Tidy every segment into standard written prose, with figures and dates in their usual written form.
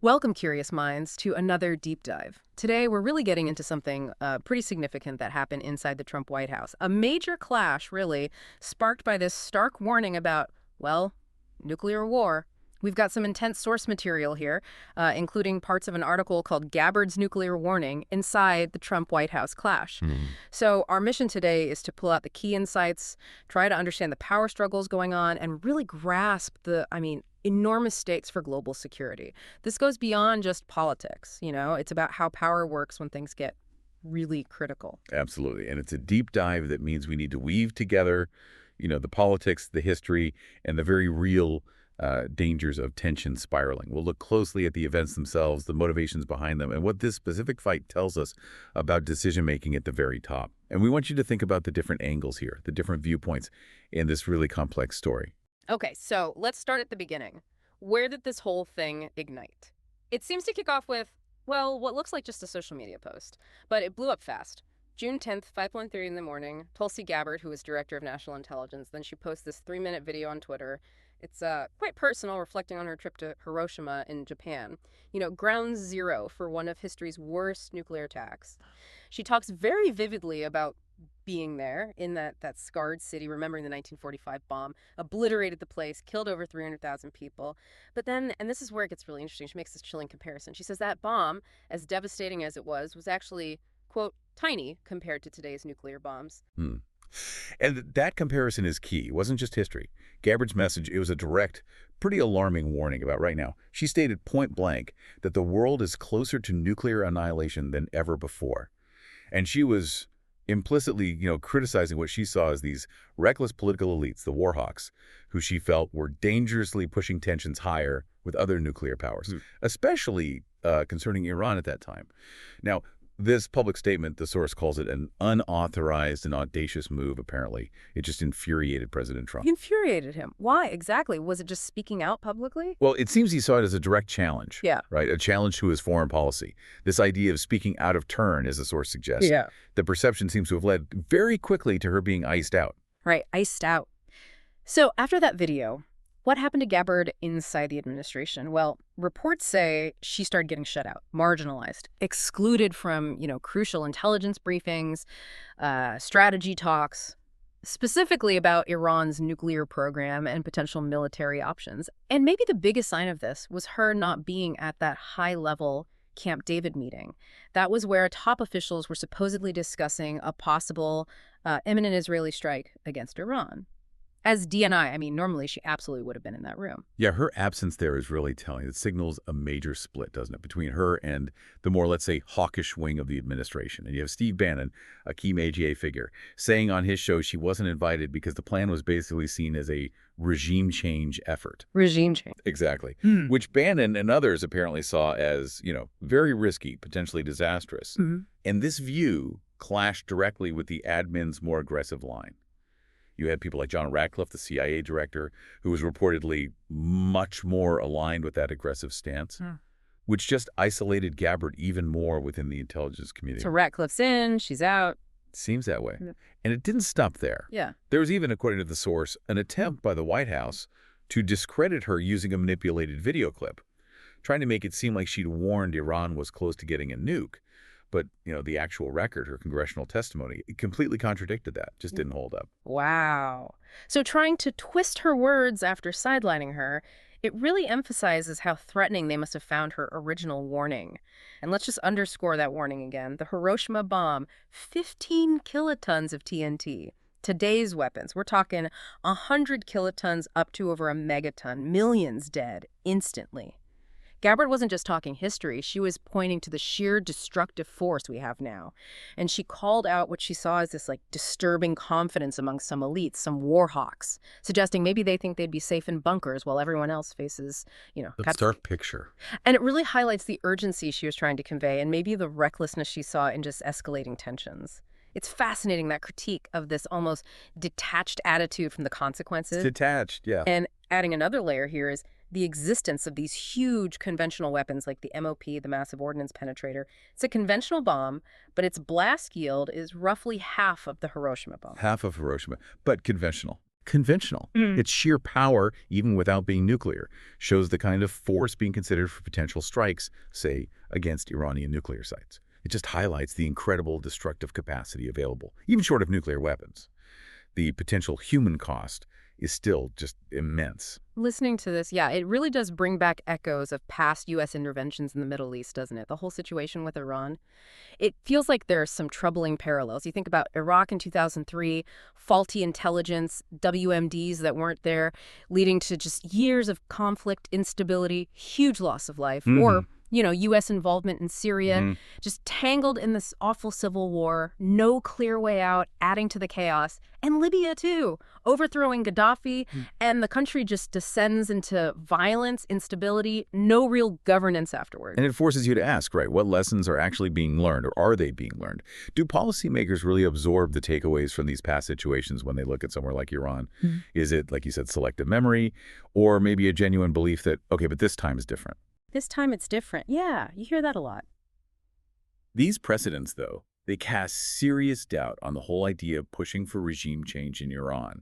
Welcome, curious minds, to another deep dive. Today, we're really getting into something pretty significant that happened inside the Trump White House. A major clash, really, sparked by this stark warning about, well, nuclear war. We've got some intense source material here, including parts of an article called Gabbard's Nuclear Warning inside the Trump White House clash. Hmm. So our mission today is to pull out the key insights, try to understand the power struggles going on, and really grasp enormous stakes for global security. This goes beyond just politics, it's about how power works when things get really critical. Absolutely. And it's a deep dive that means we need to weave together, the politics, the history, and the very real dangers of tension spiraling. We'll look closely at the events themselves, the motivations behind them, and what this specific fight tells us about decision-making at the very top. And we want you to think about the different angles here, the different viewpoints in this really complex story. Okay, so let's start at the beginning. Where did this whole thing ignite? It seems to kick off with, well, what looks like just a social media post, but it blew up fast. June 10th, 5:30 in the morning, Tulsi Gabbard, who is Director of National Intelligence, then she posts this 3-minute video on Twitter. It's quite personal, reflecting on her trip to Hiroshima in Japan. Ground zero for one of history's worst nuclear attacks. She talks very vividly about being there in that scarred city, remembering the 1945 bomb, obliterated the place, killed over 300,000 people. But then, and this is where it gets really interesting, she makes this chilling comparison. She says that bomb, as devastating as it was actually, quote, tiny compared to today's nuclear bombs. Hmm. And that comparison is key. It wasn't just history. Gabbard's message, it was a direct, pretty alarming warning about right now. She stated point blank that the world is closer to nuclear annihilation than ever before. And she was implicitly, criticizing what she saw as these reckless political elites, the war hawks, who she felt were dangerously pushing tensions higher with other nuclear powers, especially concerning Iran at that time. Now, this public statement, the source calls it an unauthorized and audacious move, apparently. It just infuriated President Trump. Infuriated him. Why exactly? Was it just speaking out publicly? Well, it seems he saw it as a direct challenge. Yeah. Right? A challenge to his foreign policy. This idea of speaking out of turn, as the source suggests. Yeah. The perception seems to have led very quickly to her being iced out. Right, iced out. So after that video, what happened to Gabbard inside the administration? Well, reports say she started getting shut out, marginalized, excluded from, crucial intelligence briefings, strategy talks, specifically about Iran's nuclear program and potential military options. And maybe the biggest sign of this was her not being at that high-level Camp David meeting. That was where top officials were supposedly discussing a possible imminent Israeli strike against Iran. As DNI, normally she absolutely would have been in that room. Yeah, her absence there is really telling. It signals a major split, doesn't it, between her and the more, let's say, hawkish wing of the administration. And you have Steve Bannon, a key MAGA figure, saying on his show she wasn't invited because the plan was basically seen as a regime change effort. Regime change. Exactly. Which Bannon and others apparently saw as, very risky, potentially disastrous. And this view clashed directly with the admin's more aggressive line. You had people like John Ratcliffe, the CIA director, who was reportedly much more aligned with that aggressive stance, which just isolated Gabbard even more within the intelligence community. So Ratcliffe's in, she's out. Seems that way. Yeah. And it didn't stop there. Yeah. There was even, according to the source, an attempt by the White House to discredit her using a manipulated video clip, trying to make it seem like she'd warned Iran was close to getting a nuke. But, the actual record, her congressional testimony, it completely contradicted that, just didn't hold up. Wow. So trying to twist her words after sidelining her, it really emphasizes how threatening they must have found her original warning. And let's just underscore that warning again. The Hiroshima bomb, 15 kilotons of TNT. Today's weapons, we're talking 100 kilotons up to over a megaton, millions dead instantly. Gabbard wasn't just talking history, she was pointing to the sheer destructive force we have now. And she called out what she saw as this disturbing confidence among some elites, some war hawks, suggesting maybe they think they'd be safe in bunkers while everyone else faces, The stark picture. And it really highlights the urgency she was trying to convey and maybe the recklessness she saw in just escalating tensions. It's fascinating, that critique of this almost detached attitude from the consequences. It's detached, yeah. And adding another layer here is the existence of these huge conventional weapons like the MOP, the Massive Ordnance Penetrator. It's a conventional bomb, but its blast yield is roughly half of the Hiroshima bomb. Half of Hiroshima, but conventional. conventional. Its sheer power, even without being nuclear, shows the kind of force being considered for potential strikes, say, against Iranian nuclear sites. It just highlights the incredible destructive capacity available, even short of nuclear weapons. The potential human cost is still just immense. Listening to this, yeah, it really does bring back echoes of past U.S. interventions in the Middle East, doesn't it? The whole situation with Iran. It feels like there are some troubling parallels. You think about Iraq in 2003, faulty intelligence, WMDs that weren't there, leading to just years of conflict, instability, huge loss of life, or U.S. involvement in Syria, just tangled in this awful civil war, no clear way out, adding to the chaos. And Libya, too, overthrowing Gaddafi, and the country just descends into violence, instability, no real governance afterward. And it forces you to ask, right, what lessons are actually being learned, or are they being learned? Do policymakers really absorb the takeaways from these past situations when they look at somewhere like Iran? Is it, like you said, selective memory, or maybe a genuine belief that, okay, but this time is different? This time it's different. Yeah, you hear that a lot. These precedents, though, they cast serious doubt on the whole idea of pushing for regime change in Iran,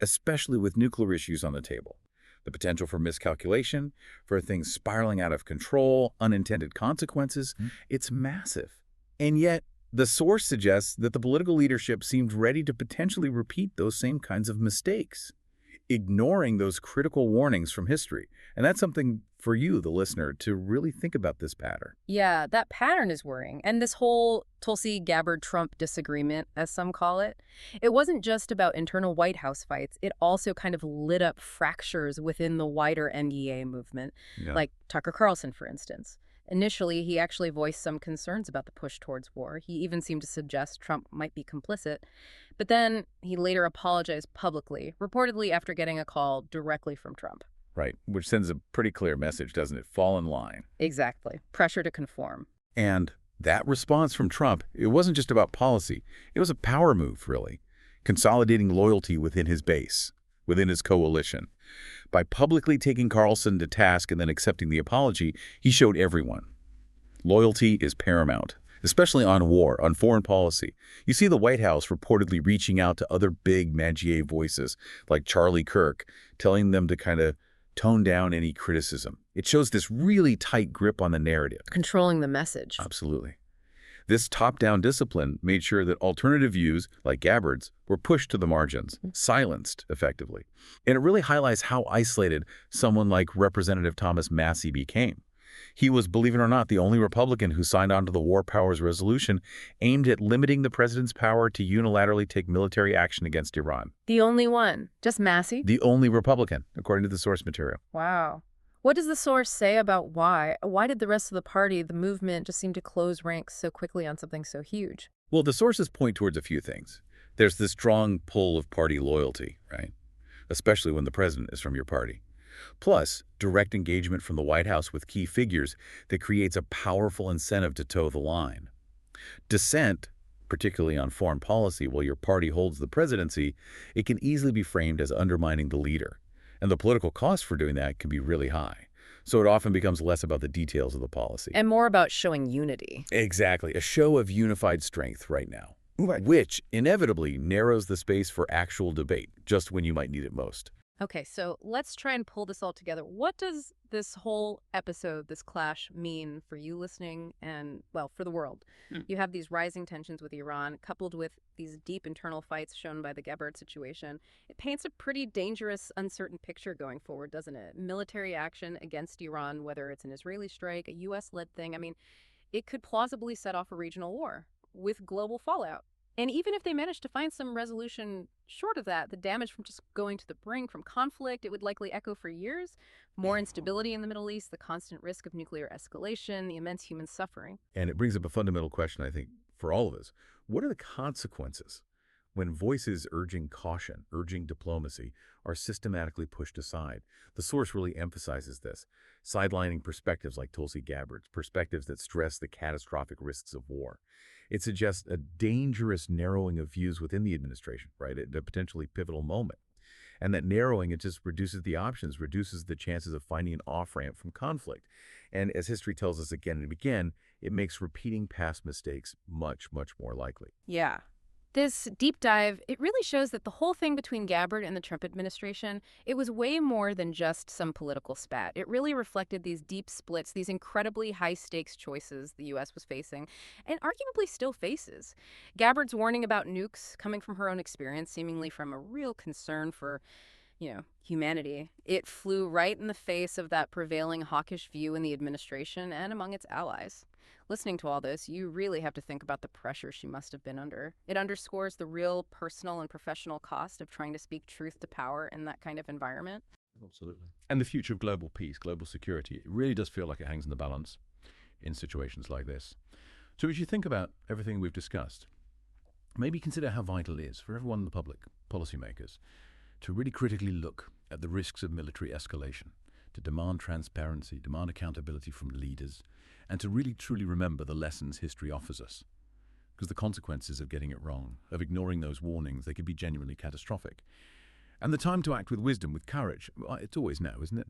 especially with nuclear issues on the table. The potential for miscalculation, for things spiraling out of control, unintended consequences, it's massive. And yet, the source suggests that the political leadership seemed ready to potentially repeat those same kinds of mistakes, ignoring those critical warnings from history. And that's something for you, the listener, to really think about this pattern. Yeah, that pattern is worrying. And this whole Tulsi Gabbard Trump disagreement, as some call it, it wasn't just about internal White House fights. It also kind of lit up fractures within the wider NDA movement, like Tucker Carlson, for instance. Initially, he actually voiced some concerns about the push towards war. He even seemed to suggest Trump might be complicit. But then he later apologized publicly, reportedly after getting a call directly from Trump. Right, which sends a pretty clear message, doesn't it? Fall in line. Exactly. Pressure to conform. And that response from Trump, it wasn't just about policy. It was a power move, really, consolidating loyalty within his base, within his coalition. By publicly taking Carlson to task and then accepting the apology, he showed everyone. Loyalty is paramount, especially on war, on foreign policy. You see the White House reportedly reaching out to other big Magier voices like Charlie Kirk, telling them to kind of tone down any criticism. It shows this really tight grip on the narrative. Controlling the message. Absolutely. This top-down discipline made sure that alternative views, like Gabbard's, were pushed to the margins, silenced, effectively. And it really highlights how isolated someone like Representative Thomas Massie became. He was, believe it or not, the only Republican who signed on to the War Powers Resolution aimed at limiting the president's power to unilaterally take military action against Iran. The only one? Just Massie? The only Republican, according to the source material. Wow. What does the source say about why? Why did the rest of the party, the movement, just seem to close ranks so quickly on something so huge? Well, the sources point towards a few things. There's this strong pull of party loyalty, right? Especially when the president is from your party. Plus, direct engagement from the White House with key figures that creates a powerful incentive to toe the line. Dissent, particularly on foreign policy while your party holds the presidency, it can easily be framed as undermining the leader. And the political cost for doing that can be really high. So it often becomes less about the details of the policy. And more about showing unity. Exactly. A show of unified strength right now, which inevitably narrows the space for actual debate, just when you might need it most. Okay, so let's try and pull this all together. What does this whole episode, this clash, mean for you listening and, well, for the world? You have these rising tensions with Iran, coupled with these deep internal fights shown by the Gabbard situation. It paints a pretty dangerous, uncertain picture going forward, doesn't it? Military action against Iran, whether it's an Israeli strike, a U.S.-led thing, I mean, it could plausibly set off a regional war with global fallout. And even if they managed to find some resolution short of that, the damage from just going to the brink from conflict, it would likely echo for years. More instability in the Middle East, the constant risk of nuclear escalation, the immense human suffering. And it brings up a fundamental question, I think, for all of us. What are the consequences when voices urging caution, urging diplomacy, are systematically pushed aside? The source really emphasizes this, sidelining perspectives like Tulsi Gabbard's, perspectives that stress the catastrophic risks of war. It suggests a dangerous narrowing of views within the administration, right, at a potentially pivotal moment. And that narrowing, it just reduces the options, reduces the chances of finding an off-ramp from conflict. And as history tells us again and again, it makes repeating past mistakes much, much more likely. Yeah. This deep dive, it really shows that the whole thing between Gabbard and the Trump administration, it was way more than just some political spat. It really reflected these deep splits, these incredibly high-stakes choices the U.S. was facing, and arguably still faces. Gabbard's warning about nukes, coming from her own experience, seemingly from a real concern for humanity. It flew right in the face of that prevailing hawkish view in the administration and among its allies. Listening to all this, you really have to think about the pressure she must have been under. It underscores the real personal and professional cost of trying to speak truth to power in that kind of environment. Absolutely. And the future of global peace, global security, it really does feel like it hangs in the balance in situations like this. So as you think about everything we've discussed, maybe consider how vital it is for everyone in the public, policymakers, to really critically look at the risks of military escalation, to demand transparency, demand accountability from leaders, and to really truly remember the lessons history offers us. Because the consequences of getting it wrong, of ignoring those warnings, they could be genuinely catastrophic. And the time to act with wisdom, with courage, well, it's always now, isn't it?